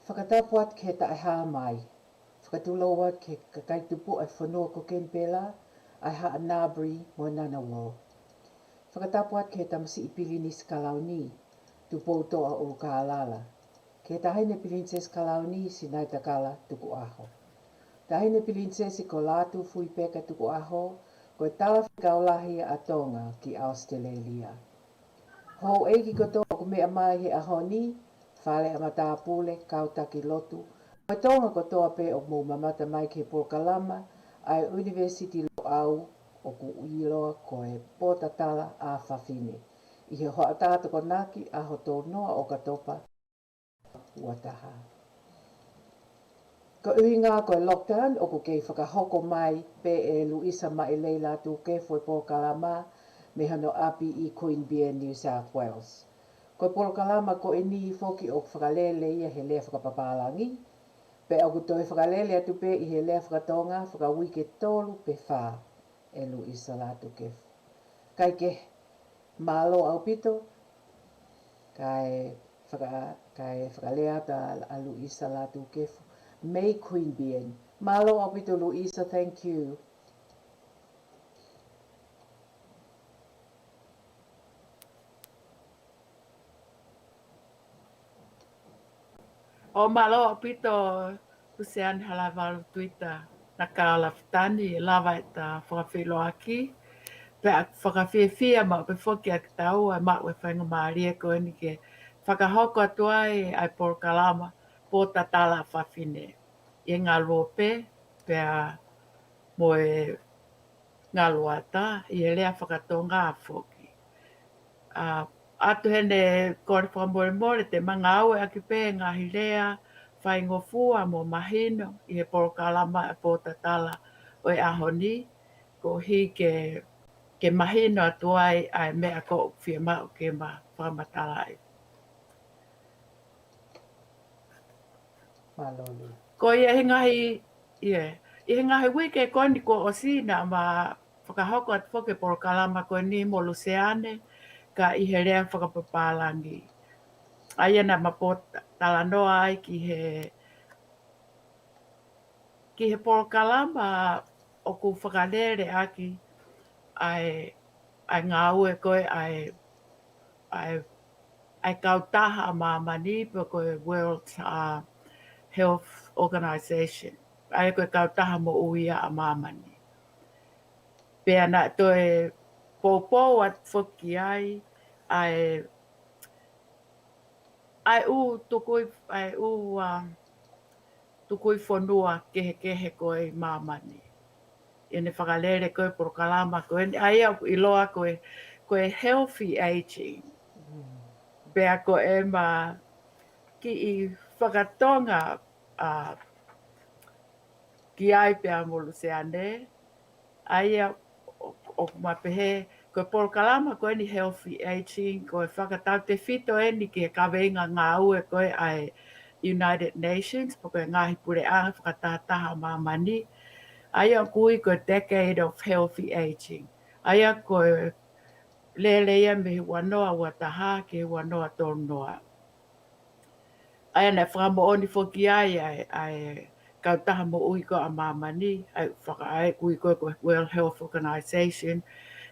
Whakatapuat ke ta ha mai. Whakatuloa ke kakaitupu ai whanua ko ken pela ai ha anabri mo nana wo. Whakatapuat ke ta masi ipili ni skalauni tu pouto a o ka alala. Ke ta haine pilinses kalauni si nai takala tuku aho. Ta haine pilinses ko latu fui peka tuku aho ko tala whikaulahi a tonga ki Australia. Ho eiki koto ko mea mai he aho ni whale amata pule kautaki lotu. Mai tonga kotoa pe o mou mamata mai ke Polokalama ai University Lu'au o ku uiloa ko e Potatala a Fafine. I he hoa tāta ko naki a ho tō noa o katopa uataha. Ko uhi ngā ko e lockdown o ku kei whakahoko mai pe e Lu'isa Ma'ilei Latukefu e Polokalama me hano api i Queanbeyan, New South Wales. Ko Polokalama ko e ni foki o whakalele ia he lea whakapapalangi. Pe au kutoi whakalele atu pe i he lea whakatonga whakawike tolu pe wha e Lu'isa Latukefu. Kai ke MALO au pito, kai whakalea ta a Lu'isa Latukefu. May Queanbeyan. MALO au pito Lu'isa, thank you. O MALO pito Luseane Tuita-Nakao Lafitani lava e ta whakawhilo aki. Pe a whakawhiawhia ma pe whoki a tau ai ma ue whainga maaria ko ni ke whakahoko atua ai Polokalama Potatala Fafine. I ngā lope pe a moe ngā loata i e lea whakatonga a whoki. Atu hene kore whakamore te manga au e aki pe ngāhi lea whaingofua mo mahino i he Polokalama e Potatala o e ahoni ko hi ke mahino atuai ai mea ko whia mau ke ma whamatalai. Malolu. Ko i he ngahi, i he ngahi wike koni ko o sina ma whakahoko atu whoke Polokalama ko ni mo Luseane ka i he rea whakapapalangi. Aia na mapotala noa ai ki he Polokalama o ku whakalere aki ai ngā ue koe ai kautaha a mamani pa koe World Health Organization. Ai koe kautaha mo uia a mamani. Pea na toe pōpō at whoki ai tukui whanua kehe koe mamani. Ine whakalere koe Polokalama koe, ai au iloa koe healthy aging. Pea koe ma ki i whakatonga ki ai pea mo Luseane, ai o mapehe koe Polokalama koe ni healthy aging, koe whakatau te whito e ni ki ka venga ngā ue koe ai United Nations, po koe ngāhi pure anga whakatataha mamani, aia kui koe decade of healthy aging. Aia koe Lelei me wanoa wataha ke wanoa tonoa. Aia na whakamo oni whoki ai kautaha mo ui ko a mamani, ai whakaai kui koe World Health Organization,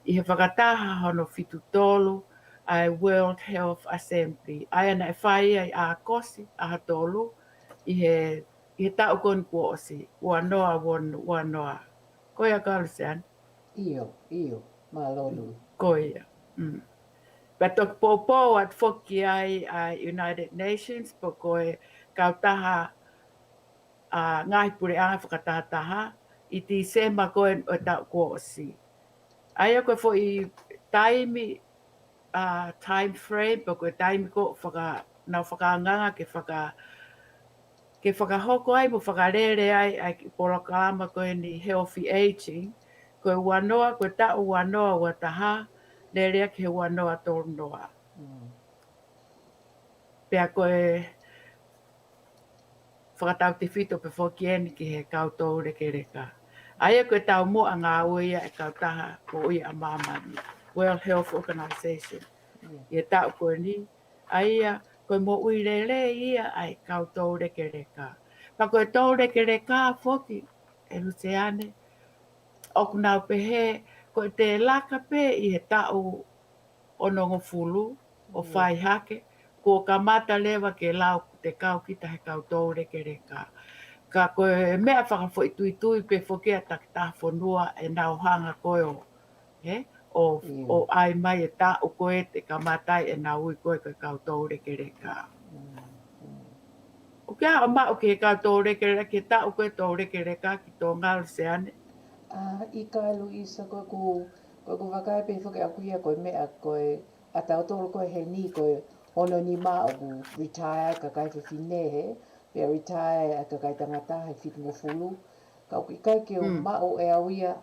i he whakataha hono fitu tolu, ai World Health Assembly. Aia na whai ai a kosi a tolu, i he tau koni kua osi, wanoa. Koia ka Luseane? Iyo, malolu. Koia. But po at whoki ai United Nations, po koe kautaha ngāhi pure anga whakatataha, i ti sema koe o tau kua osi. Aia koe fo i time frame, po koe taimi ko nau whakaanganga ke whakahoko ai mo whakarere ai ki Polokalama koe ni healthy aging, koe wanoa, koe tau wanoa wataha, lerea ke wanoa tonoa. Pea koe whakatau te whito pe whoki eni ki he Kau Tuolekeleka. Aia koe tau mua ngā uia e kautaha ko uia a mamani, World Health Organization. Ia tau koe ni, aia koe mo ui Lelei ia ai Kau Tuolekeleka. Pa koe toulekeleka foki e Luseane o kunau pehe koe te laka pe i he tau o nongo fulu o whai hake ko ka mata lewa ke lau te kau kita he Kau Tuolekeleka. Ka koe mea whakafo i tui pe foki a takita whanua e nau hanga koe o o ai mai e tā o koe te kamatai e nā ui koe Kau Tuolekeleka. O kia o mao ke Kau Tuolekeleka ke tā o koe toulekeleka ki tō ngā Luseane. I ka Lu'isa koe ku wakai pe whake akuia koe mea koe a tau tōro koe he ni koe ono ni mā o ku retire ka kai Fafine he pe retire a ka kai tangata he whitungo fulu. Ka o kai ke o mao e auia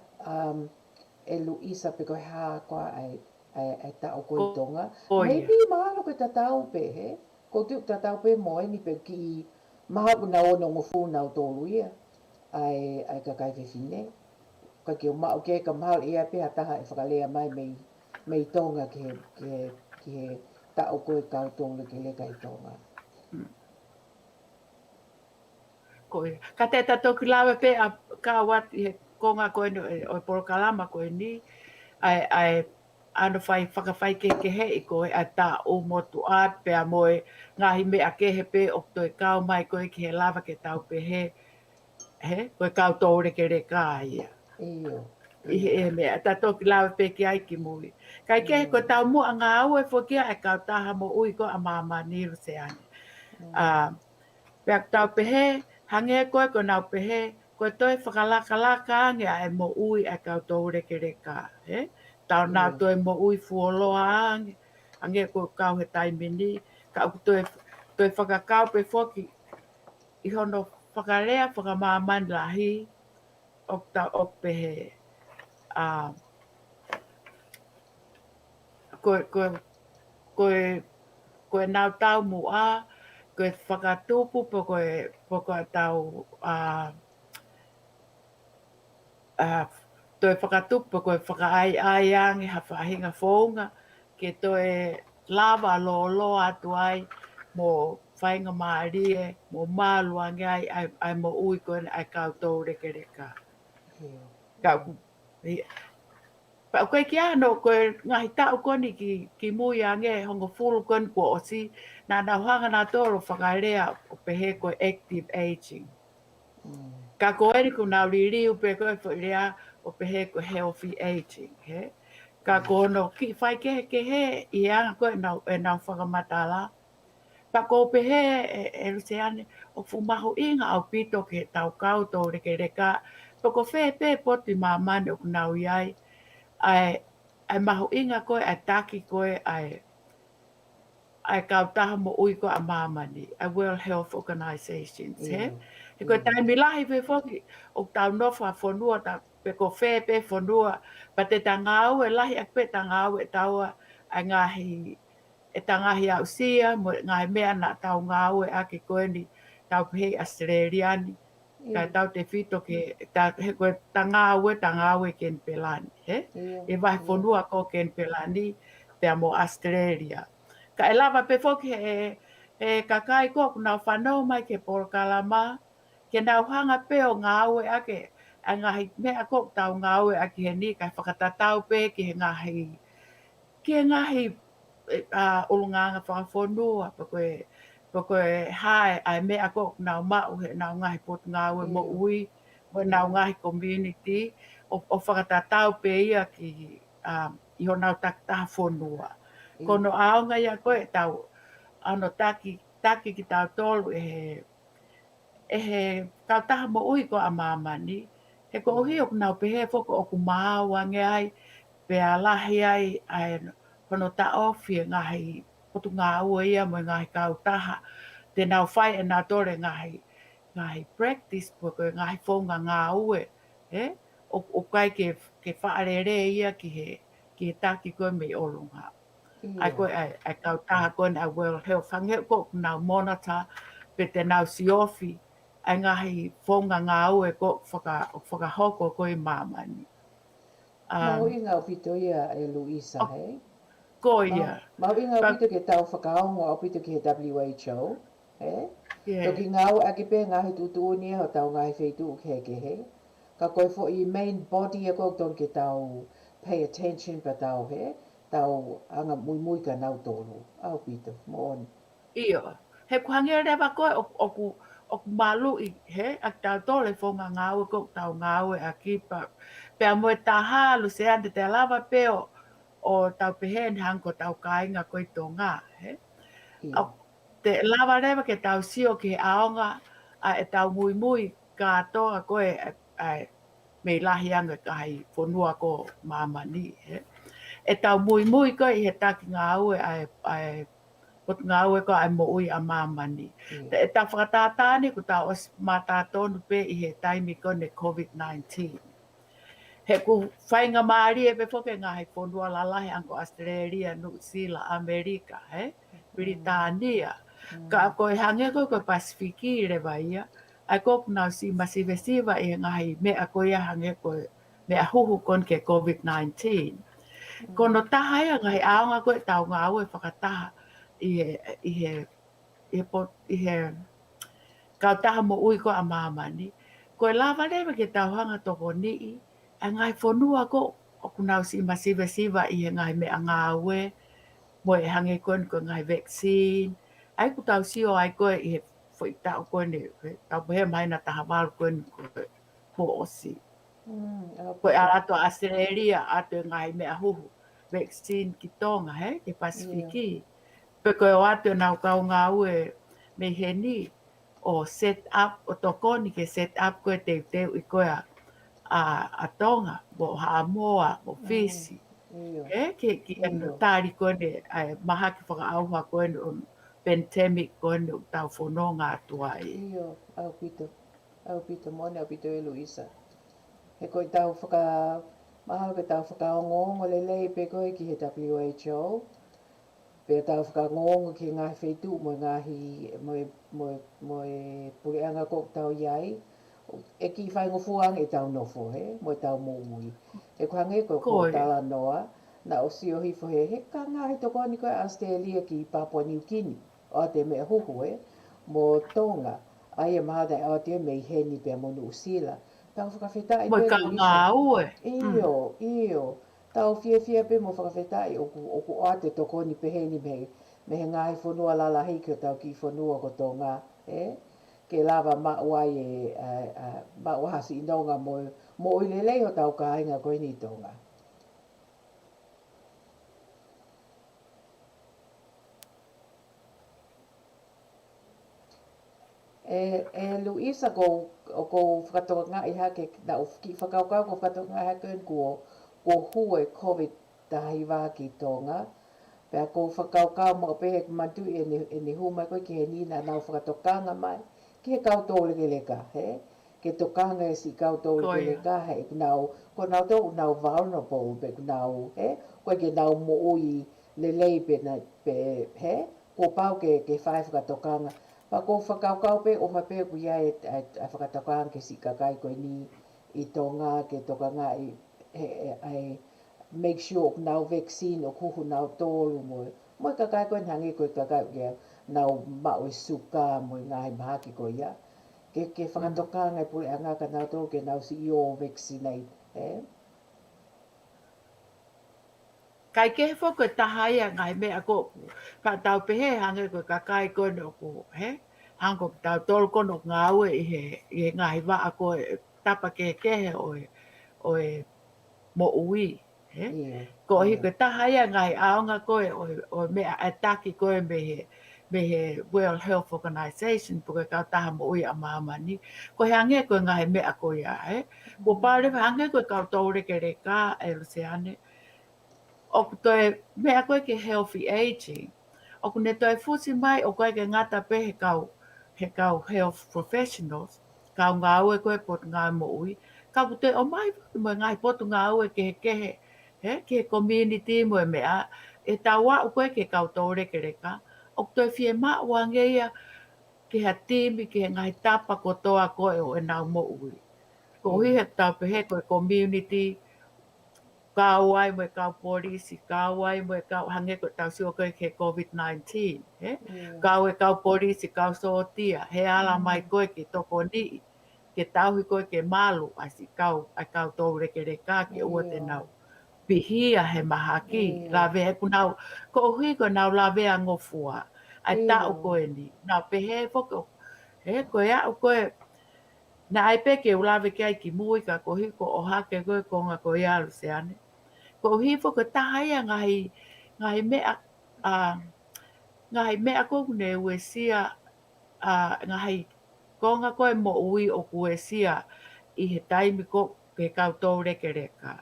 e Lu'isa pe koe haa koa ai ta o koe tonga. Maybe mahalo koe tatau pe he. Ko tiu tatau pe moe ni pe ki maha kuna ono ngofu na o tōru ia. Ai ka kai Fafine. Ka ki o mao ke ka mahalo ia pe hataha e whakalea mai mei tonga ki he ta o koe Kau Tuolekeleka i tonga. Koe. Ka te tato ki lawe pe a ka wat i he konga koe o Polokalama koe ni. Ai ano whakawhai ke he i koe a tā o motu at pe a moe ngahi mea ke he pe o toi kau mai koe ki he lava ke tau pe he koe Kau Tuolekeleka ia. I he mea tato ki lawe pe ki ai ki mui. Kai ke he koe tau mua ngā au e whokia e kau taha mo ui ko a mama ni Luseane. Pea tau pe he hange koe ko nau pe he koe toi whakalaka ange e mo ui e Kau Tuolekeleka. Tau nā toi mo ui fuoloa ange. Ange koe kau he taimini. Ka uku toi whakakau pe whoki. I hono whakalea whakamāmani lahi. Ok tau ok pe he. Koe nau tau mua. Koe whakatupu po koe tau toi whakatupu koe whakaai ange ha whahinga whaunga ke toi lava lo atu ai mo whainga maarie mo MALO ange ai mo ui koe ai Kau Tuolekeleka. Pa koe ki ano koe ngahi tau koni ki mui ange hongo fulu koni ko osi nā nauhanga nā toro whakalea o pehe koe active aging. Ka koe ni ku nau liriu pe koe whairea o pehe koe healthy aging. Ka koe no ki whai ke he i anga koe e nau whakamatala. Pa koe pehe e Luseane o fumahu inga au pito ke tau Kau Tuolekeleka. Pa koe whe poti mamane o kunau iai. Ai mahu inga koe ai taki koe ai kau taha mo ui ko a mamani, a World Health Organizations, he? He koe taimi lahi pe whoki, o tau nofa whanua, pe ko whē pe whanua, pa te tangau e lahi ak pe tangau e taua, ai ngāhi, e tangahi au sia, mo ngāhi mea na tau ngau e ake koe ni, tau pehe Australiani, ka tau te whito ke, he koe tangau e ken pelani, he? E vai whanua ko ken pelani, pea mo Australia. Ka e lava pe whoki e kakai ko nau whanau mai ke Polokalama, ke nau hanga pe o ngā aue ake, a ngahi mea ko tau ngā aue ake he ni, kai whakatatau pe ki he ngahi ulunganga whakawhanua, pa koe hae ai mea ko nau mau he nau ngahi potu ngā aue mo ui, mo nau ngahi community, o whakatatau pe ia ki iho nau taktaha whanua. Kono aonga ia koe tau ano taki ki tau tolu e he kau taha mo ui ko a mamani. He ko ohi o nau pehe whoko o ku māu ange ai pea lahi ai hono ta ofi ngahi potu ngā ua ia mo ngahi kau taha. Te nau whai e nā tore ngahi practice po koe ngahi whaunga ngā ue. O kai ke whaarere ia ki he taki koe me olunga. Ai koe ai kau taha koe a World Health. Hange ko nau monata pe te nau siofi ai ngahi whaunga ngā ue ko whakahoko koe mamani. Mau i ngau pito ia e Lu'isa, hei? Koia. Mau inga pito ke tau whakaongo au pito ke WHO. Toki ngau ake pe ngahi tutuuni ho tau ngahi wheitu ke he. Ka koe fo I main body e kok ton ke tau pay attention pa tau he. Tau anga mui mui ka nau tolu. Au pito, mo on. Iyo. He kuhangia rewa koe oku malu I he. A tau tole fo ngā ngāue kok tau ngāue a kipa. Pea moe taha Luseane te lava peo o tau pehen hanko tau kainga koe tō ngā. He. Te lava rewa ke tau sio ke aonga a e tau mui mui ka toa koe me lahi anga kai whanua ko mamani. He. E tau mui mui koe I he taki ngā aue ai pot ngā aue ko ai mo ui a mamani. Te e tau whakatātāni ko tau os mātātonu pe I he taimi kone COVID-19. He ku whainga maari e pe whoke ngā he whanua lalahi anko Australia, New Zealand, Amerika, he? Britania. Ka koe hange koe koe Pasifiki rewa ia. Ai koku nau si masive siva I ngā he mea koe hange koe mea huhu kon ke COVID-19. Kono taha ia ngā he aonga koe tau ngā aue whakataha I he kau taha mo ui ko a mamani. Koe lava rewa ke tau hanga tokonia. A ngai whanua ko o kunau si masiva siva I he ngai mea ngā aue. Mo e hange koe ko ngai vaccine. Ai ku tau sio ai koe I he whai tau koe ne. Tau pehe maina taha waru koe ni koe po osi. Koe ato Australia ato ngai mea huhu. Vaccine ki tonga he, ke Pasifiki. Pe koe o ato nau kau ngā aue me he ni. O set up, o tokoni ke set up koe teu I koe a tonga, mo Haamoa, mo Fisi. Ke anu tāri koe ne, maha ki whakaauha koe ne on pandemic koe ne tau whono ngā tuai. Iyo, au pito, mone au pito e Lu'isa. He koe tau maha ke tau whakaongongo Lelei pe koe ki he WHO. Pe tau whakangongo ki ngāhi wheitu mo ngāhi mo e pureanga kok tau iai. E ki whaingo fuang e tau nofo he, mo e tau mōmui. E kuhange koe Potatala noa, na o si o hifo he ka ngāhi toko ni koe Australia ki Papua New Guinea. O te mea huhu he, mo Tonga. Ai e maha dai o te mei he ni pe mo Nuusila. Tau whakawhetai pe Luisa. Mo ngā ue. Iyo. Tau fia pe mo whakawhetai oku o te toko ni pe he ni me he ngāhi whanua lalahi ki o tau ki whanua ko Tonga. Ke lava mauai mauahasi inonga mo I Lelei ho tau kāinga koe ni Tonga. E Lu'isa ko whakatoka ngā I hake na o ki whakaukau ko whakatoka ngā hake ko hue COVID tahi wā ki Tonga. Pea ko whakaukau mo pehe kumantu e ni huma koe ki he nina nau whakatokanga mai. Ki he Kau Tuolekeleka, he? Ke tokanga e si Kau Tuolekeleka, he? Ko nau tau nau vulnerable, pe nau, he? Koe ke nau mo ui Lelei pe, he? Ko pau ke whai whakatokanga. Pa ko whakaukau pe, o pe ku ia e whakatokanga ke si kakai koe ni I Tonga, ke tokanga I make sure nau vaccine o kuhu nau tolu mo kakai koe hangi koe kakai ke nau mau I suka mo ngāhi mahaki ko ia. Ke whakatoka ngai pule anga ka nau tō ke nau si o vaccinate. Kai ke whoko tahaya ngai mea ko ka tau pehe hange ko kakai kono ko, he? Hango tau tolu kono ngā ue I he ngahi waa ko tapa ke kehe o e mo ui. Ko hi ko tahaya ngai aonga koe o mea ataki koe me he World Health Organization puke kau taha mo ui a mamani. Ko he ange koe ngai mea koe ia, he? Ko pāre hange koe Kau Tuolekeleka e Luseane. O koe mea koe ke healthy aging. O ne toi fusi mai o koe ke ngata pe he kau health professionals. Kau ngā ue koe pot ngā mo ui. Kau te o mai mo ngai potu ngā ue ke he ke community mo mea. E tawa o koe ke Kau Tuolekeleka. O toi fie maa wange ia ke ha timi ke ngai tapa kotoa koe o e nau mo ui. Ko hi he tau pe he koe community kau ai mo kau polisi, kau ai mo kau hange ko tau sio ko ke COVID-19, he? Kau polisi, kau sotia, he ala mai ko ke tokoni, ke tau hi ko ke MALO, asi kau toulekeleka ke ua te nau. Pihia he mahaki, la ve ku nau, ko hui ko nau la ve ngofua, ai tau ko ni, nau pehe foko, he ko ya ko na ai pe ke ula ve kai ki mui ka ko hi ko o hake ko konga ko ya Luseane. Ko hi fo ko tahaya ngahi mea ko ne wesia ngahi konga ko mo ui o kuesia I he taimi ko ke kau toulekeleka.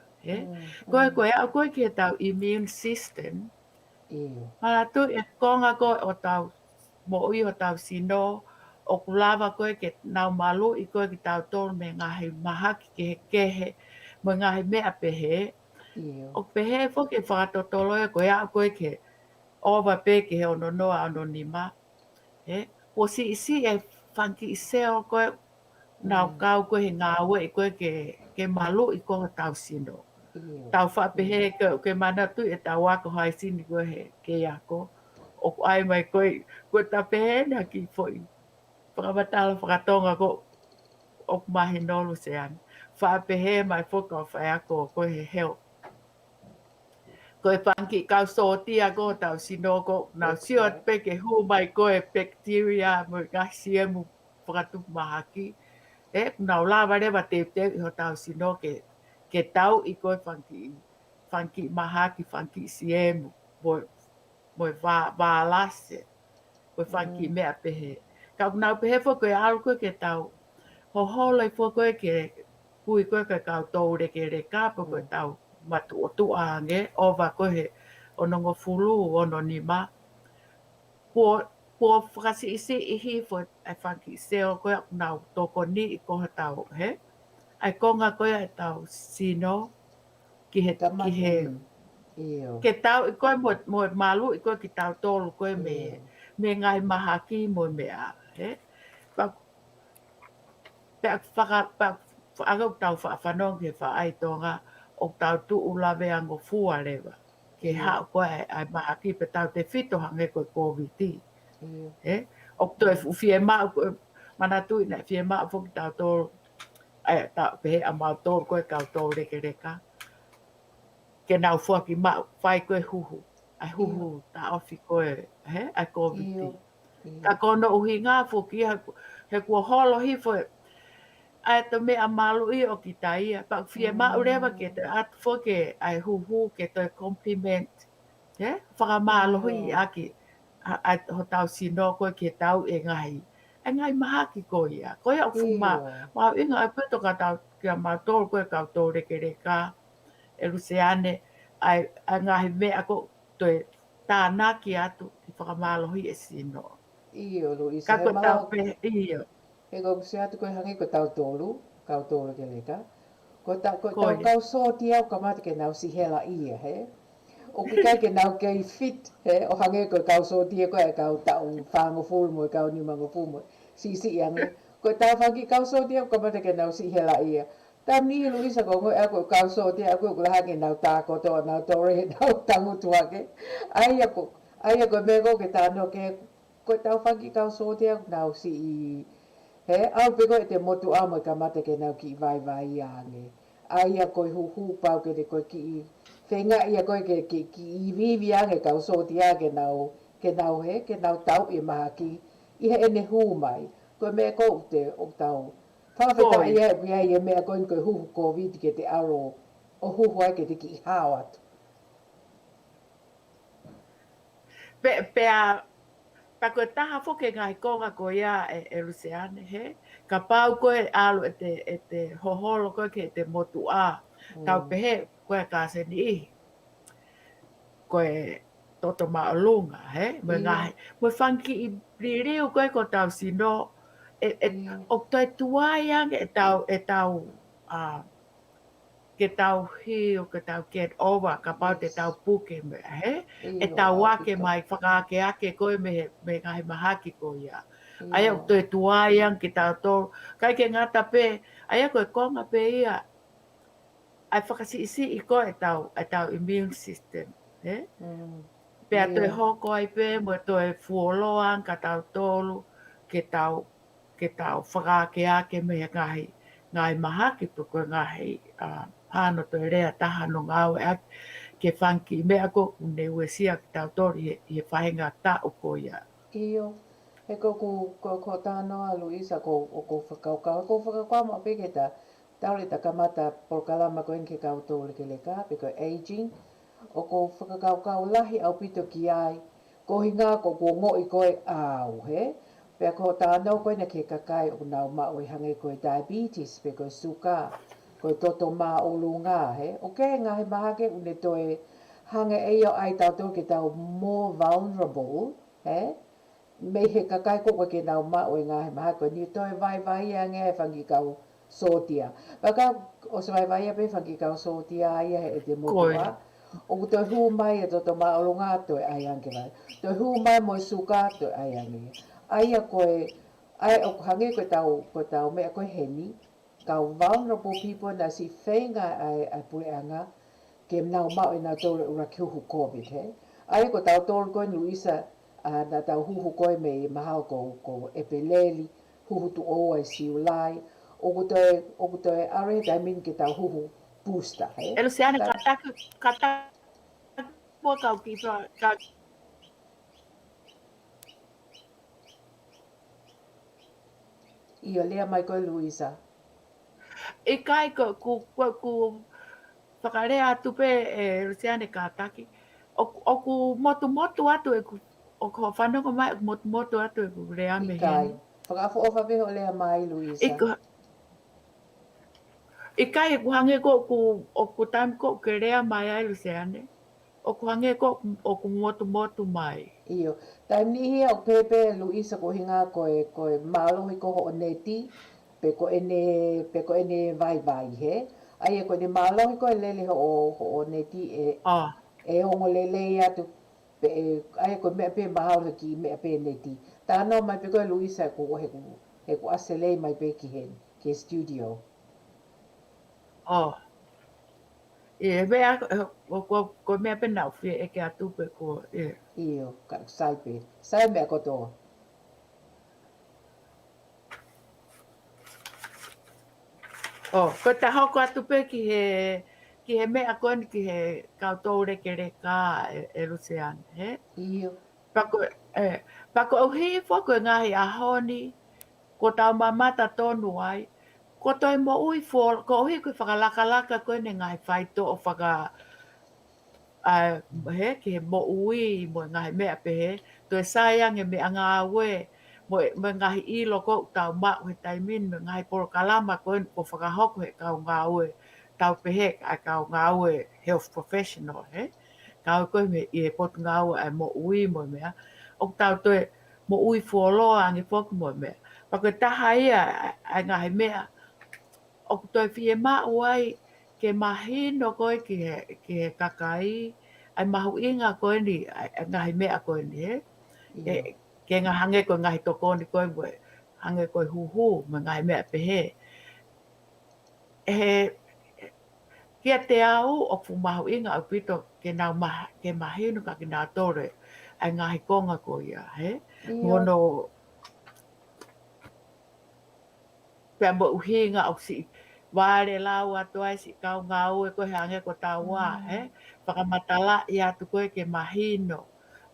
Ko ya ko ke tau immune system. Hala tu e konga ko o tau mo ui o tau sino o kulava ko ke nau malu I ko ke tau tolu me ngahi mahaki ke kehe mo ngahi mea pehe. O pehe fo ke whakatotolo e ko ia koe ke ova pe ke he ono noa anonima. O si e whanki I seo koe nau kau koe he ngā ue I koe ke malu I koe tau sino. Tau whapehe ke mana tu e tau wako hai sini koe he ke iako. O ai mai koe ta pehe na ki foi. Whakamatala whakatonga ko o mahi no Luseane. Whapehe mai whoka o whaiako koe he heo. Ko e panki kau sotia ko tau sino ko na sio pe ke hu mai ko e bacteria mo gasia mo whakatu mahaki na lava le te ho tau sino ke tau I ko e panki mahaki panki siemu mo va lase ko panki me pehe ka na pehe fo ko alu ko ke tau ho le fo ko ke kui ko ka kau toulekeleka po ko tau matu tu ange ova ko he ono ngo fulu ono ni ma po frasi isi I fo ai fanki seo ko na tokoni ko tau he ai konga ko ai tau sino ki he ke tau ko mo malu ko ki tau tolu ko me ngai mahaki mo me a he pa aga tau whanong ke whaai tonga o tau tu ulawe ango fua lewa. Ke hao koe ai mahaki pe tau te whito hange koe COVID. O toi fie maa koe mana tui nei fie maa fuki tau tōru ai tau pehe a mau tōru koe kau toulekeleka. Ke nau fuaki maa whai koe huhu. Ai huhu ta ofi koe ai COVID. Ka kono uhi ngā fuki he kua holo hifo ai to me a MALO I o ki taia pa fie ma urewa ke te at foke ai hu ke te compliment whaka MALO hui aki ai ho tau sino ko ke tau e ngai mahaki ko ia ko ia fuma ma inga ai peto ka tau kia mātou ko kau toulekeleka e Luseane ai ngahi me ako toi tānaki atu I whaka MALO hui e sino Lu'isa ka ko tau pe iyo e go se atu koe hangi ko tau tolu, kau toulekeleka. Ko tau kau soti au ka mate ke nau si hela ia, he? O ki kai ke nau kei fit, he? O hangi ko kau soti e koe kau tau whango fulu mo, kau ni mango fulu mo. Si ange. Ko tau whangi kau soti au ka mate ke nau si hela ia. Tam ni Lu'isa ko ngoi ako kau soti au ko hangi nau tāko toa, nau tore, nau tangu tuake. Ai ako me ko ke tāno ke, ko tau whangi kau soti au nau si au pe koe te motu amo ka mate ke nau ki vai ange. Ai a koe hu pau ke te koe ki whenga ia koe ki I vivi ange kau soti ange ke nau tau I maha ki I he ene hu mai. Koe mea kou te o tau. Whawheta ia pia ia mea koe huhu COVID ke te aro o huhu ai ke te ki hao atu. Pea pa koe taha foke ngai konga ko ia e Luseane he ka pau koe alu e te hoholo koe ke te motu a tau pehe koe ka se ni koe toto maalunga he mo ngai mo whanki I ririu koe ko tau sino o toi tuaiang e tau ke tau hi o ke tau get over ka pau te tau puke me he e tau wake mai whakaake ake koe me ngai mahaki ko ia ai o te tuaiang ki tau tō kai ke ngata pe ai a koe konga pe ia ai whakasi I ko e tau immune system. He? Pea toi Ia. hoko ai pe mo toi fuoloang ka tau tolu ke tau whakake ake me ngahi mahaki po ko ngahi hano toi rea taha no ngau e ke whanki mea ko ne uesia ki tau tori I whahinga ta o ko ia. Iyo. He ko tānoa Lu'isa ko whakaukau. Ko whakaukau ma peke ta taure ta kamata Polokalama ko ke Kau Tuolekeleka peko aging. O ko whakaukau lahi au pito ki ai. Ko hinga ko ngoi koe au, he? Pea ko tānau koe na ke kakai o nau mao I hange koe diabetes peko suka. Koe toto mā olu ngā, he? O ke ngahi mahake une toe hange eo ai tau tau ke tau more vulnerable, he? Me he kakai ko ke nau ma o ngahi mahako ni toi vai ange whangi kau sotia. Paka o se vai pe whangi kau sotia ia he te motua. O ku toi hu mai e toto ma o ngā toi ai ange vai. Toi hu mai mo suka toi ai ange. Ai a koe ai o hange ko tau me koe heni. Kau vulnerable people na si whenga ai pureanga ke nau ma o nā tōre ura kiuhu COVID, he? Ai ko tau tōre koe Lu'isa na tau huhu koe me mahao ko epeleli, huhu tu oa siulai, o ku toi are tai min ke tau huhu booster, he? E Luseane kata po kau ki ka Ia lea mai koe Lu'isa. E kai ku whakarea atu pe e Luseane kataki. O ku motu atu e ku o ko whanonga mai motu atu e ku rea me Ikai. heni. Whakafo ofa peho lea mai Lu'isa. I kai e ku hange o ku time ko ke rea mai ai Luseane. O ku hange ko o ku motu mai. Iyo. Taim ni hia o pepe Lu'isa ko hinga koe MALO hi ko ho neti, pe ko ene vai, he? Ai e ko ne MALO hi ko lele ho neti e ongo Lelei atu. Ai ko mea pe mahalo ki mea pe neti. Tāno mai pe koe Lu'isa ko he ko aselei mai pe ki hen, ke studio. E mea ko mea pe nau fie e ke atu pe ko Iyo, ka sai pe. Sai mea kotoa. Ko ta hoko atu pe ki he mea koe ki he Kau Tuolekeleka e Luseane, he? Iyo. Pako au hii whako e ngahi a honi, ko tau mamata tonu ai, ko toi mo ui fōl, ko ui koe whakalaka koe ne ngahi whaito o he ki he mo ui mo ngahi mea pe he, toi sayang e mea ngā ue, mo ngahi ilo ko tau mau he taimin, me ngahi Polokalama koe ko whakahoko he kau ngā ue, tau pe he kau ngā ue health professional, he? Kau koe me I e potu ngā ue ai mo ui mo mea, o tau toi mo ui fuoloa angi foku mo mea. Pako taha ia ai ngahi mea, o toi fie mau ai ke mahino koe ki he kakai, ai mahu inga koe ni, ai ngahi mea koe ni, he? Ke ngā hange koe ngahi tokoni koe moe, hange koe huhu, me ngahi mea pe he. Kia te au, o fu mahu inga au pito ke mahino ka ki nā tore, ai ngahi konga koe ia, he? Mono, pia mo uhinga au si wale lau atu ai si kau ngā ue koe hange ko tā wā, he? Whakamatala I atu koe ke mahino,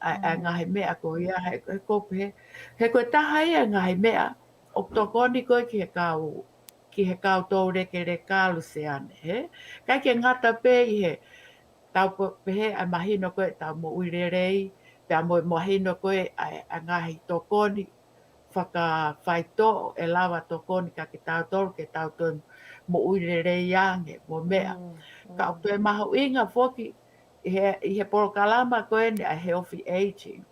ai ngahi mea koe ia, he kope, he koe taha ia ngahi mea, o tokoni koe ki he Kau Tuolekeleka Luseane, he? Kai ke ngata pe I he, tau pehe ai mahino koe tau mo ui Lelei, pia mo mahino koe ai ngahi tokoni, whakawhaito e lawa tokoni ka ki tau tolu ke tau toi mo ui Lelei ange, mo mea. Ka o toi mahu inga foki I he Polokalama koe ni a healthy aging.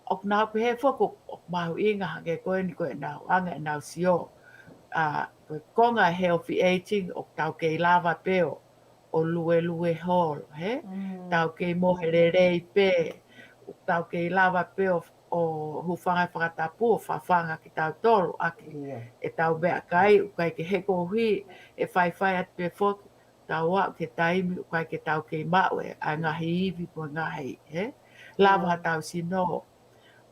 O nau pehe foko o mahu inga hange koe ni koe nau anga nau sio. Koe konga healthy aging o tau kei lava peo o lue hall, he? Tau kei mohe Lelei pe, o tau kei lava peo o hufanga whakatapu o whawhanga ki tau tolu aki. E tau mea kai, kai ke heko hui, e whai at pe foki, taua ke taimi kai ke tau ke mau e a ngahi iwi po ngahi he lava Ia. tau sino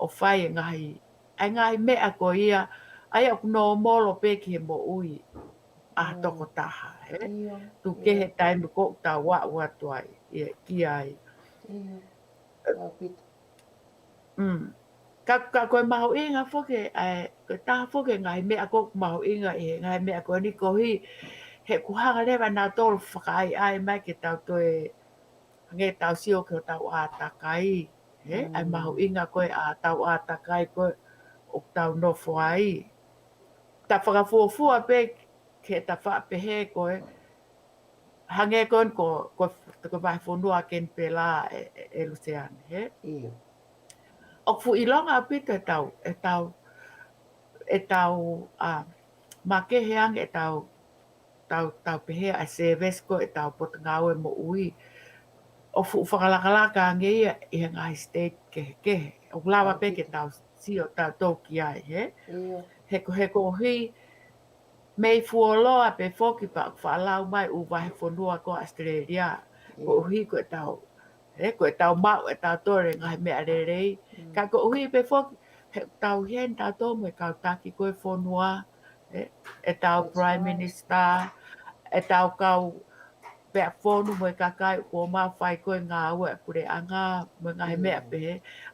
o whai e ngahi ai ngahi mea ko ia ai aku no molo pe ki he mo ui a toko taha he Ia. tu ke Ia. he taimi ko taua ua tuai ki ai Ia. Tau pito. Ka koe maho inga foke ai ko taha foke ngahi mea ko maho inga e ngahi mea ko ni ko hi he kuhanga lewa nā tolu whakai ai mai ke tau toe nge tau sio ke o tau ātakai he ai maho inga koe a tau ātakai koe o tau nofo ai ta whakafuafua pe ke ta whaapehe koe hange koe ko vai whonua ken pela e Luseane he Ia. o fu ilonga apito e tau ma ke heang e tau pehe a service ko e tau potangau e mo ui o fu whakalakalaka nge ia i ngai state ke o lawa Tau pe ke pito. tau si o tau toki ai Ia. heko hi mei fuoloa pe foki pa whaalau mai u wahe whanua ko Australia ko Ia. hi ko e tau ko e tau mau e tau tore ngai mea Lelei ka ko hi pe foki he tau hien tau tomo e kau taki ko e whanua e tau That's prime right. minister e tau kau pe fonu mo kakai ko ma fai ko nga ua pure anga mo nga he mea Ia. pe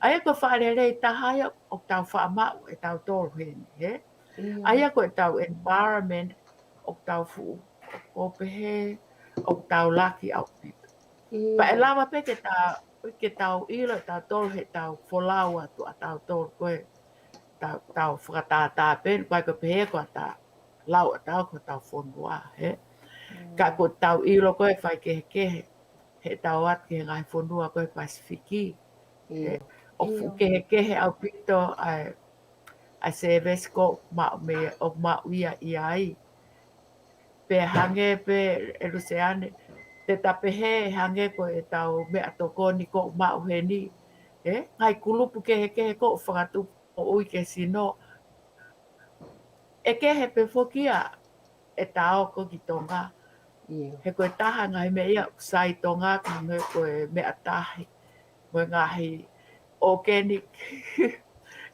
ai ko fa le ta hai o tau fa ma e tau tol hen he Ia. ai ko tau environment o tau fu o pe he o tau laki au pa e Ia. lava pe ke tau ilo tau tol he tau folawa tu a tau tol ko tau whakatata pe ko pe he ko ta lau tau ko tau fonua he ka ko tau ilo ko e whai ke he tau at ke ngai whonua ko e Pasifiki he Ia. o fu ke he au pito a service ko ma me o ma uia i ai pe hange pe e Luseane te tape he hange ko e tau me a tokoni ko ma uheni he ngai kulupu ke he ko whakatu o ui ke sino e ke he pe fokia e tau ko ki tonga Ia. he koe taha ngai me ia sai tonga ka ngai koe me atahi mo ngahi organic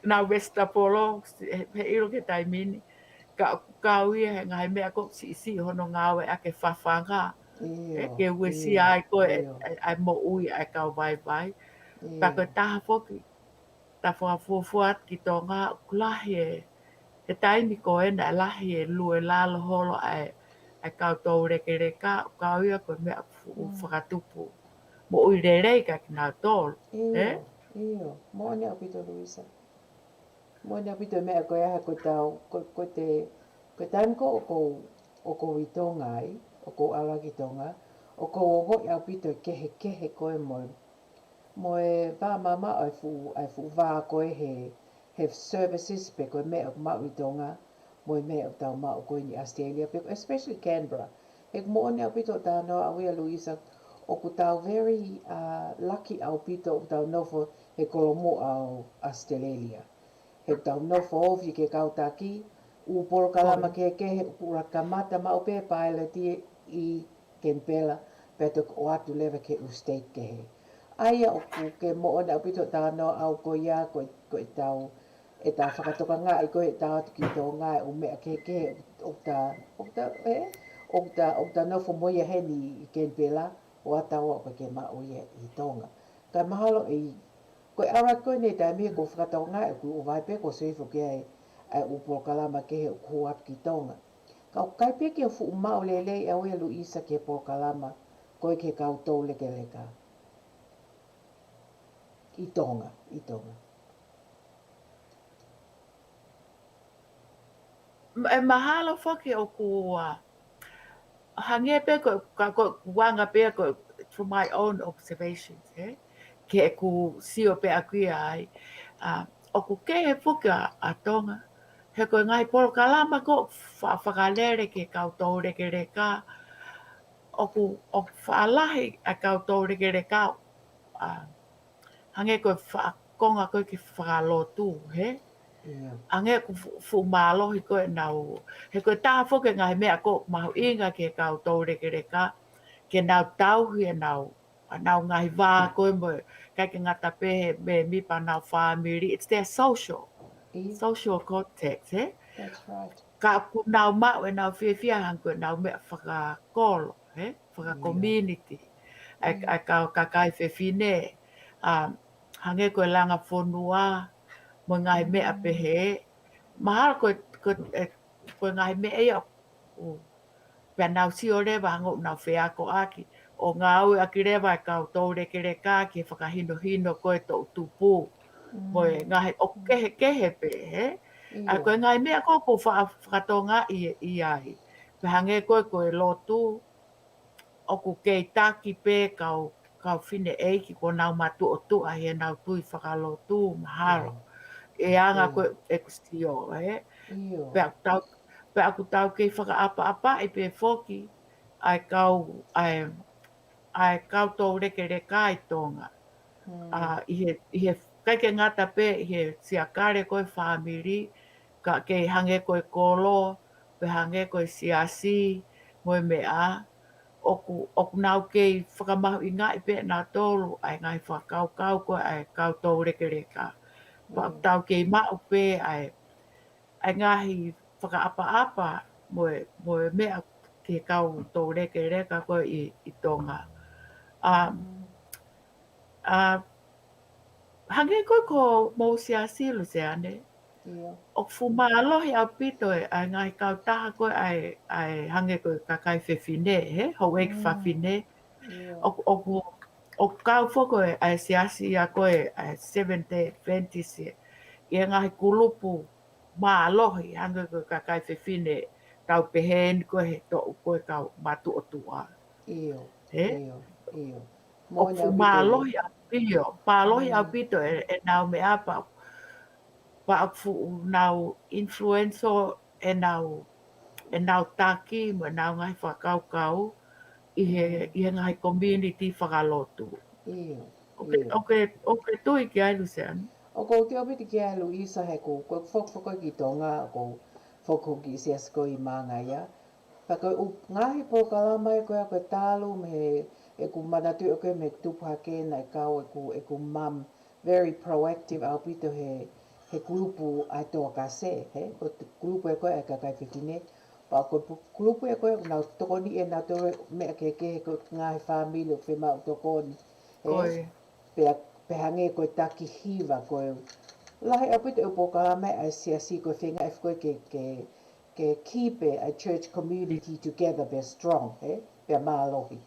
na Westa Polo he iro ke taimini ka uia he ngai mea ko si hono ngawe ake whawhanga Ia. ke wesi Ia. ai koe Ia. ai mo ui ai kau vai pa Ia. koe taha foki ta whaafuafuat ki tonga kulahi he taimi ko e na lahi e lue lalo holo ai kau toulekeleka kau ia ko mea whakatupu mo ui Lelei ka ki nā tōru Ia. Ia. Mo ne apito Luisa. Mo ne apito mea koe aha ko tau ko te ko taim ko o ko i tonga ai o ko ala ki tonga o ko o hoi apito kehe koe mo e wā mama ai fu wā koe he services pe koe mea o mau i tonga mo e mea o tau mau koe ni Australia pe especially Canberra e mo ne apito tāno a wea Luisa o ku tau very lucky au pito o tau nofo he kolomo au Australia he tau nofo ofi ke kautaki u Polokalama ke he ura kamata mau pe paile ti i Kenpela pe to o atu leva ke u state ke he aia o ku ke mo ona pito tāno au ko ia ko tau e tā whakatoka ngā i koe tā atu ki tō ngā o mea ke o tā nofo moia heni i Kenpela o ataua o ke ma o ia i tonga. Ka mahalo i koe ara koe nei tā mea ko whakatoka ngā e ku o vai pe ko seifo ke ai u Polokalama ke he ko atu ki tonga. Ka o kai pe ke o fu umao Lelei au e Lu'isa ke Polokalama koe ke Kau Tuolekeleka. I tonga. e mahalo foki o ku hange pe ko wanga pe ko from my own observations ke ku sio pe akuia ai o ku ke he foki a tonga he ko ngai Polokalama ko whakalere ke Kau Tuolekeleka o whaalahi a Kau Tuolekeleka hange ko Konga ko ki whakalotu Ia. ange ku fu MALO hi ko nau he ko ta fo ke ngai mea ko mahu inga ke Kau Tuolekeleka ke nau tauhi nau ngahi wā koe mo kai ke ngata pehe me mipa nau family. It's their social context, he? That's right. Ka ku nau mau e nau whiawhia hanko nau mea whakakolo, he? Whakakommunity. Ai ka kai Fafine. Hange koe langa whonua, mo ngai mea pehe. Mahara koe ngai mea ia, pia nau si o rewa hango nau whiako aki. O ngā au aki rewa e Kau Tuolekeleka ki whakahino koe tō tupu. Mo e ngahi o kehe pe, he? A koe ngai mea ko whakatonga i ai. Pe hange koe lotu, o ku kei taki pe kau whine eiki ko nau matu o tu a he nau tui whakalotu mahalo. E anga koe e kustio, he? Pe aku tau kei whakaapa i pe whoki ai Kau Tuolekeleka i tonga. I he kai ke ngata pe i he siakare koe family, ka kei hange koe kolo, pe hange koe siasi, moe mea, oku nau kei whakamahu i ngai pe nā tolu, ai ngai whakau koe ai Kau Tuolekeleka. Pa tau kei mau pe ai ngahi whakaapa moe mea ke Kau Tuolekeleka koe i tonga. Hange koe ko mō siasi Luseane. O fumalohi au pito ai ngai kau taha koe ai hange koe kakai Fafine, he? Hau eki Fafine. O kau foko ai siasi a koe ai 7-day Adventist. Ia ngahi kulupu malohi hange koe kakai Fafine. Tau pehen koe he tō koe kau matu o tua. He? O fumalohi au pio. Palohi au pito e nau me apa. Pa fu nau influencer e nau taki mo nau ngai whakau i he ngai community whakalotu. Okay, tui ki ai Luseane. O ko ke opiti ki ai Lu'isa he ko whoko ki tonga ko whoko ki sias ko i manga ia. Pa ko ngahi Polokalama e koe a koe talu me e ku manatu e koe me tupake na e kau e ku mam very proactive au pito he kulupu ai toa ka se, he? Ko kulupu e koe ai ka kai Fafine. Pa ko kulupu e koe nau tokoni e nau tore mea ke ko ngahi family o whima o tokoni. Koe. Pe hange koe taki hiva koe. Lahi apita e Polokalama ai siasi koe whenga e koe ke keep a church community together, be strong, he? Pe malohi.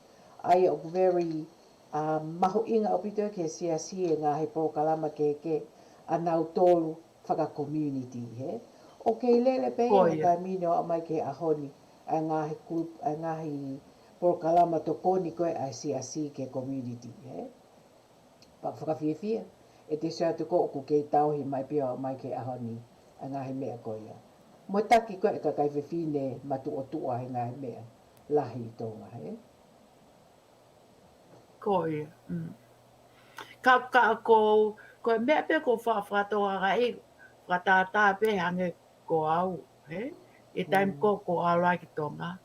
Ai o very mahu inga apita ke siasi e ngahi Polokalama ke anau tolu whaka community, he? O kei lele pe e kai mino a mai ke ahoni a ngahi Polokalama tokoni koe ai siasi ke community, he? Pa whakawhiawhia. E te sea tuko o ku kei tauhi mai pia mai ke ahoni a ngahi mea koe ia. Mo taki koe ka kai Fafine matu o tua he ngahi mea lahi i tonga, he? Koe. Ko mea pe ko whakatoa rai, whakatata pe hange ko au, he? E taim ko au lai ki tonga.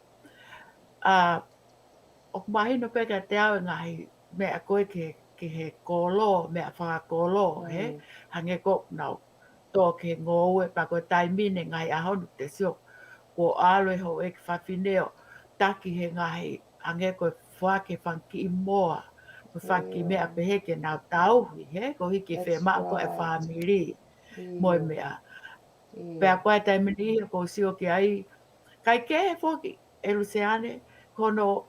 O mahino pe ka te au ngahi mea koe ke he kolo, mea whakakolo, he? Hange ko nau tō ke ngōu e pa koe taimine ngai ahonu te sio. Ko alo e ho e ki Fafineo, taki he ngahi hange koe whake whanki i moa. Ko whanki mea peheke nau tauhi, he? Ko hiki whea maa koe whamiri, moi mea. Pea koe taimine iho ko sio ki ai. Kai ke he whoki, e Luseane, kono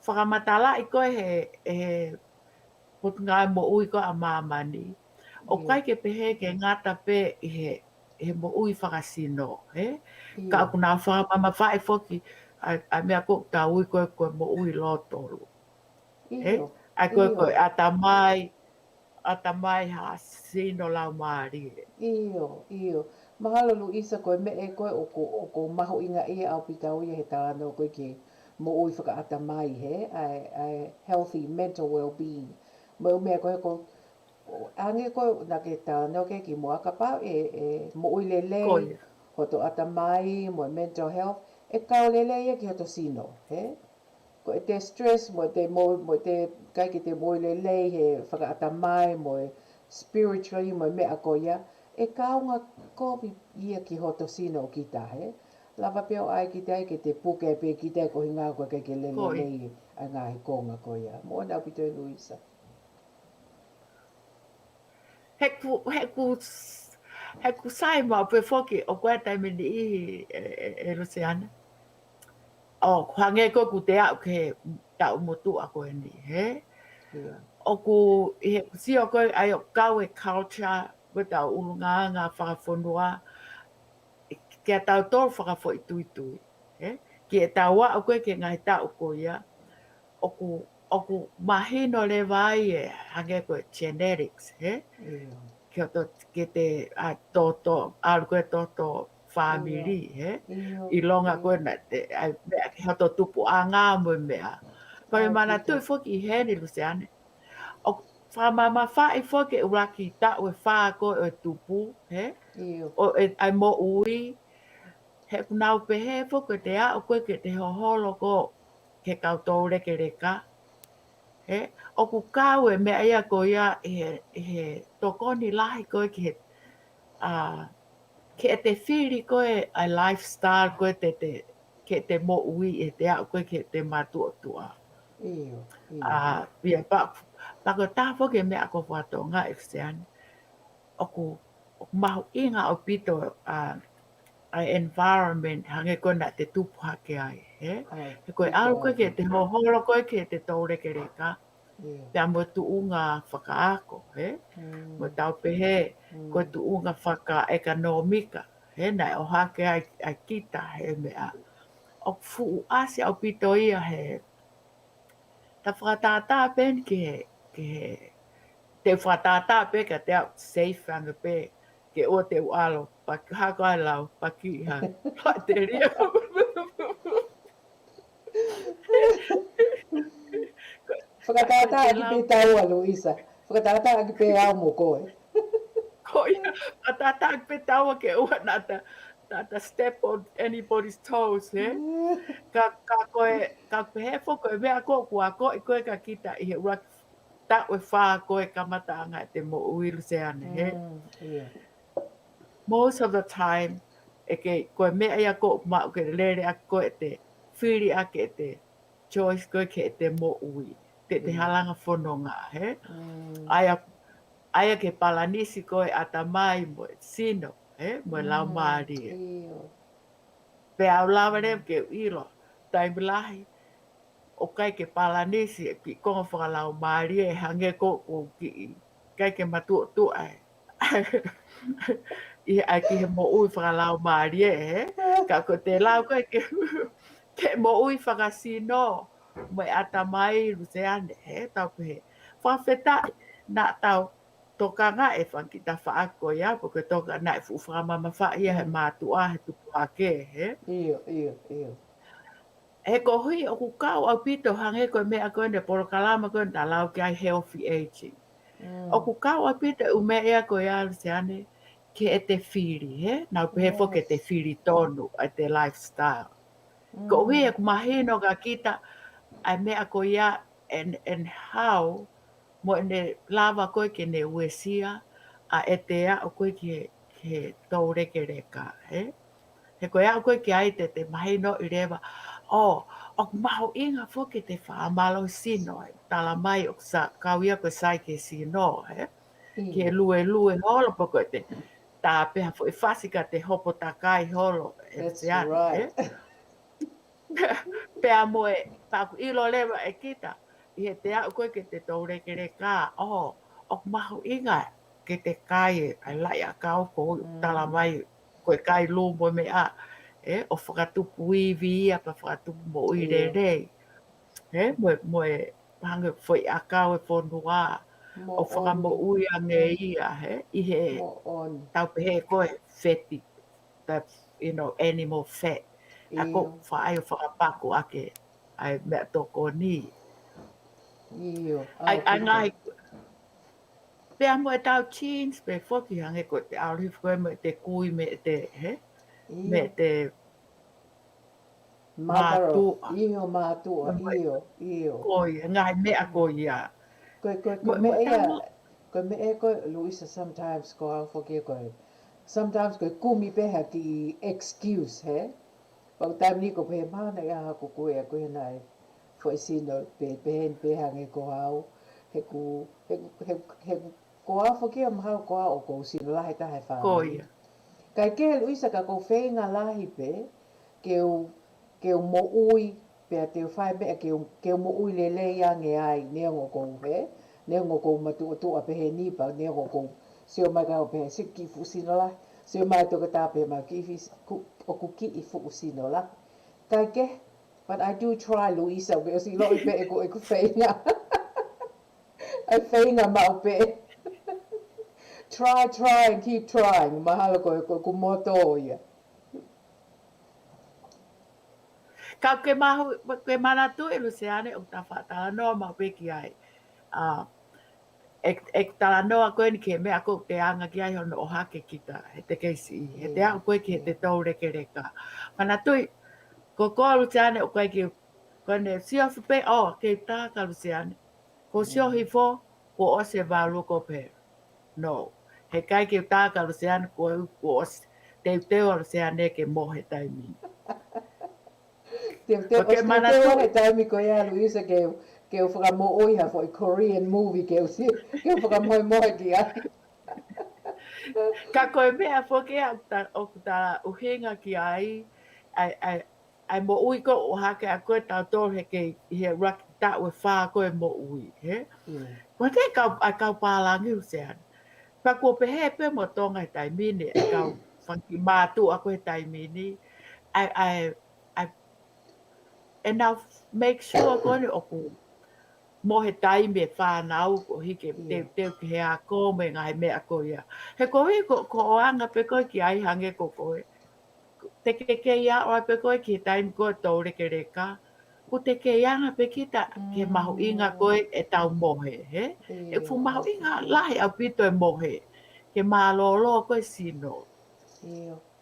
whakamatala i koe he potungai mo ui koe a mamani. O kai ke pehe ke ngata pe i he mo ui whakasino, he? Ka aku nā whakamama whae whoki, a mea ko ta ui koe mo ui lotolu. He? Ai koe atamai ha sino lau maari. Iyo. Mahalo Lu'isa koe me e koe o ko mahu inga ia au pitau ia he tāno koe ke mo ui whakaatamai, he? Ai healthy mental well-being. Mo mea koe ko ange koe na ke tāno ke ki mua ka pau mo ui Lelei, hoto atamai, mo mental health, e kau Lelei e ki hoto sino, he? ko e te stress mo te kai ki te mo lelei he whakaata mai mo spiritually mo mea ko ia e kaunga kopi ia ki hoto sino o ki tahe lava peo ai ki te puke pe ki te ko hinga ko ke lelei a ngāhi konga ko ia mo na pito e Luisa he ku sai mo pe foki o koe taime ni e Luseane. O hange ko ku te au ke tau motu a koe ni, he? ia O ku he si o koe ai o kau e culture with tau ulunga ngā whakafonua ke a tau tōru whakafo i tui, he? Ki e tau wa o koe ke ngai tau ko ia o ku mahino le vai e hange koe genetics, he? ia Ke te toto, alu koe toto family, he? ia I longa koe na te, mea ke hato tupu a ngā mo mea. Koe mana tui foki i heni Luseane. O whamama whai foki e uraki tau e whaa koe o e tupu, he? ia O e ai mo ui, he kunau pehe foki te a o koe ke te hoholo ko ke Kau Tuolekeleka. He? O ku kau e mea ia ko ia he tokoni lahi koe ke ke te whiri koe a lifestyle koe ke te mo ui e te au koe ke te matua. ia Pia pako tāwho ke mea ko whatonga e Luseane. O mahu inga o pito a environment hange koe na te tupu hake ai. He koe alu koe ke te hoholo koe ke te toulekeleka. Pia mo tu unga whakaako. Mo tau pehe koe tu unga whaka ekonomika. He nai o hake ai kita he mea. O fu asi au pito ia he. Ta whakatata pen ke te whakatata pe ka te au safe anga pe. Ke o te ualo. Pa hako ai lau. Pa ki ha. Pa te ria. Whakatata aki pe taua Luisa. Whakatata aki pe au mo koe. Ko ia, a tata pe taua ke ua nata step on anybody's toes, he? Ka pehe fo koe mea koe ka kita i he ua ta ue whaa koe kamataanga te mo ui Luseane, he? Ia. Most of the time, koe mea ia ko mau ke lere a koe te whiri a ke te choice koe ke te mo ui. Te halanga whanonga, he? Aia ke palanisi koe ata mai mo sino, mo lau maari. Pe au lawa reo ke ilo, taimilahi, o kai ke palanisi ki konga whakalau maari e hange ko ki kai ke matua tua I ai ki he mo ui whakalau maari he, ka ko te lau koe ke mo ui whakasino, mo ata mai Luseane, he, tau pehe. Whawhetai, na tau, tokanga e whankita whaako ia, porque toka na e whamama wha ia he mātua he tupu ake, he? Ia. He ko hui o ku kau au pito hange koe mea koe ne Polokalama koe ta lau ki ai healthy aging. O ku kau au pito u mea ea koe a Luseane ke e te whiri, he? Nau pehe fo ke te whiri tonu a te lifestyle. Ko hui e ku mahino ka kita ai mea koe ia and how mo ne lava koe ke ne uesia a e te a o koe ke toulekeleka, he? He koe a o koe ke ai te mahino I rewa, o maho inga fo ke te whaamalo sino, tala mai o sa kauia koe sai ke sino, he? Ke lue holo po koe te tā peha fo I whasika te hopo takai holo, That's right. Pea moe, paku ilo lewa e kita, I he te au koe ke te toulekeleka, o mahu inga ke te kai ai lai a kau ko tala mai koe kai lumo me a, o whakatupu iwi ia pa whakatupu mo I Lelei, moe hanga foi a kau e whonua, o whakamo ui a nge ia, I he tau pehe koe feti, animal fat. Ako whaai o whakapako ake ai mea tokonia. Ai ngai, pea mo e tau jeans, pe whoki hange ko te aurifu koe mo te kui me te, me te Mātua. Io mātua, io. Koia, ngai mea koia. Ko me ea ko Lu'isa sometimes ko au foki ko. Sometimes ko kumi peha ki excuse he. Pau time ni ko pe mana ia ko ko e ko nai. Foi sino peha nge ko au. He ko au foki am hau ko au ko sino lahi ta he wha. Koia. Kai ke Lu'isa ka ko whenga lahi pe ke o mo ui pe te whai mea ke o mo ui lelei ange ai neongo ko he. Neongo ko matu a pehe nipa, neongo ko seo mai ka o pehe siki fu sino la. Seo mai toka tā pehe mai ki o ku ki i fu sino la. Kai ke, but I do try Lu'isa, o si loi pehe ko e ku whenga. Ai whenga mau pehe. Try and keep trying. Mahalo ko ku moto ia. Ka ke mana tu e Luseane o ta whatala noa ma peki ai. Ek tala noa koe ni ke mea ko te anga ki ai hono o hake kita, he te keisi i. He te anga koe ki he te toulekeleka. Mana tui, ko koa Luseane o koe ki koe ne siofi pe, ke tā ka Luseane. Ko siohi fo, ko o se walu ko pe. No. He kai ki tā ka Luseane ko os teo Luseane ke mohe taimi. Te he taimi ko ia Lu'isa ke o whakamo oiha for a Korean movie ke o whakamoe moe ki ai. Ka koe mea whoke o ta uhinga ki ai, ai mo ui ko o hake a koe tau tōr he ke he raki ta ue whā koe mo ui, he? Ko te kau pālangi Luseane. Pa kua pehe pe mo tonga he taimini, kau whanki mātu a koe taimini, and now make sure kone o ku mo he taimi e whānau o hike teo ki he a kō me ngai mea ko ia. He koe ko o anga pe koe ki ai hange ko koe. Te ke ia o pe koe ki he taimi koe toulekeleka. Ko te ke anga pe kita ke mahu inga koe e tau mohe, he? E fu mahu inga lahi au pito e mohe. Ke MALO koe sino.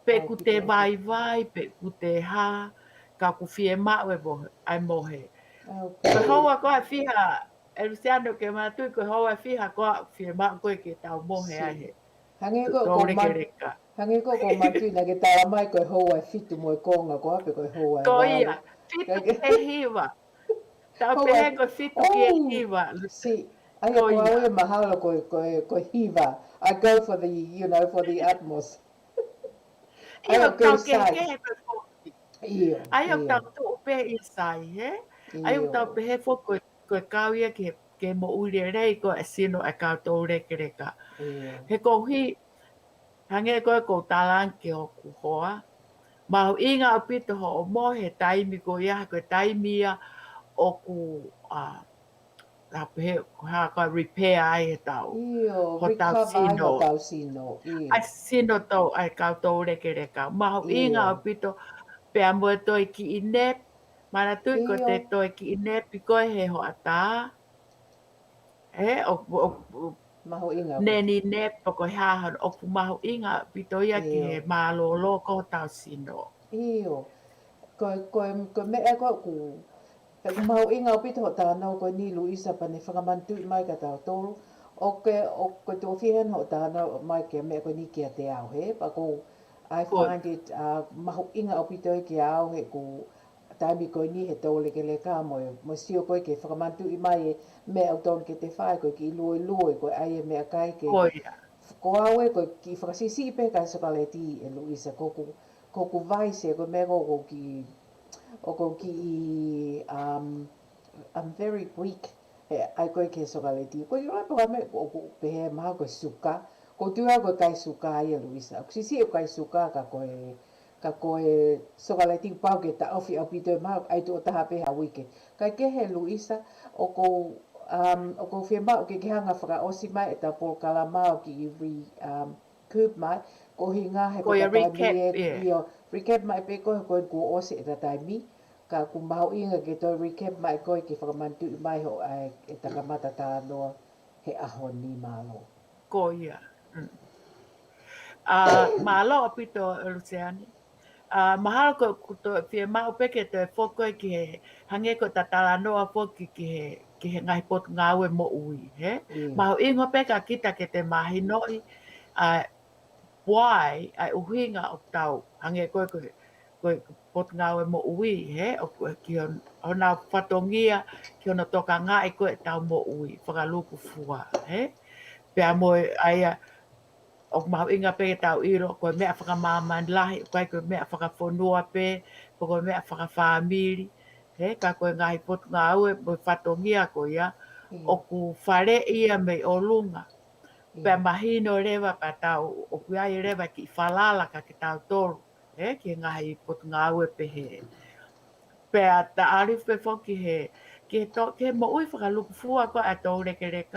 Pe ku te vai, pe ku te ha, ka ku fie mau e mohe, ai mohe. Ko hoa koe whiha, e Luseane ke mātui, ko hoa whiha koe fie mau koe ke tau mohe ai he. Toulekeleka. Hange ko mātui na ke tawa mai koe hoa fitu mo e konga ko ape koe hoa e Ko ia, fitu ke hiwa. Tau pehe koe fitu ke hiwa. Si, aia ko au e mahalo koe hiwa. I go for the utmost. Ia tau ke pe fōki. Ai o tau tu upe i sai, he? Ai o tau pehe fō koe kau ia ke mo uri rei ko e sino e kau toulekeleka. He kohi, hange koe ko talang ke o ku hoa. Mahu inga o pito ho o mo he taimi ko ia koe taimi ia o ku koe repair ai he tau. Ho tau sino. Ai sino tau ai kau toulekeleka. Mahu inga o pito pea mua toi ki i nep. Mana tui ko te toi ki i nep i koe he ho ata. He, mahu inga. Neni nep po koe hahan o pu mahu inga pito ia ki he MALO ko tau sino. Koe mea koe ku. He ku mahu inga o pito ho tānau koe ni Lu'isa pane whakamantui mai ka tau tōru. O koe tō whihen ho tānau mai ke mea koe ni kia te au he. Pa ko I find it mahu inga o pito i ki au he ku taimi koe ni he toulekeleka mo sio koe ke whakamantui mai e mea au tōnu ke te whae koe ki lue koe ai e mea kai ke. Ko au e koe ki whakasisi pe kai sokaleti e Lu'isa koku vai se koe mea ko ki I'm very weak ai koe ke sokaleti. Koe i raipa me ko pehe maha koe suka. Ko tua koe kai suka ai e Lu'isa. Sisi e kai suka ka koe sokaleti pau ke ta ofi au pito e maha ai tu o taha peha wike. Kai ke he Lu'isa o ko whia ke hanga whaka osi mai e ta Polokalama o ki i recoup mai. Ko hi ngā he pata recap mai pe koe ko osi e ta taimi. Ka ku mahu inga ke toi recap mai koe ki whakamantu mai ho e takamata tā noa he aho ni MALO. Ko ia. MALO o pito Luseane. mahalo ko to fie mau peke te foko ki he hange ko tatala noa foki ki he ngai pot ngawe mo ui he mau ingo peka kita ke te mahi noi a wai ai uhinga o tau hange ko pot ngawe mo ui he o ki ona fatongia ki ona toka ngai ko tau mo ui whakaluku fua he pea mo ai o mau inga pe tau iro ko mea whakamama lahi ko mea whakafonua pe ko mea whakafamili he ka koe ngahi potu ngā ue mo whatongia ko ia o ku whare ia me o lunga pea mahino rewa pa tau o kuai rewa ki whalala ka ki tau tolu he ki ngahi potu ngā ue pe he pea ta arifu pe foki he ke mo ui whakaluku fua ko a toulekeleka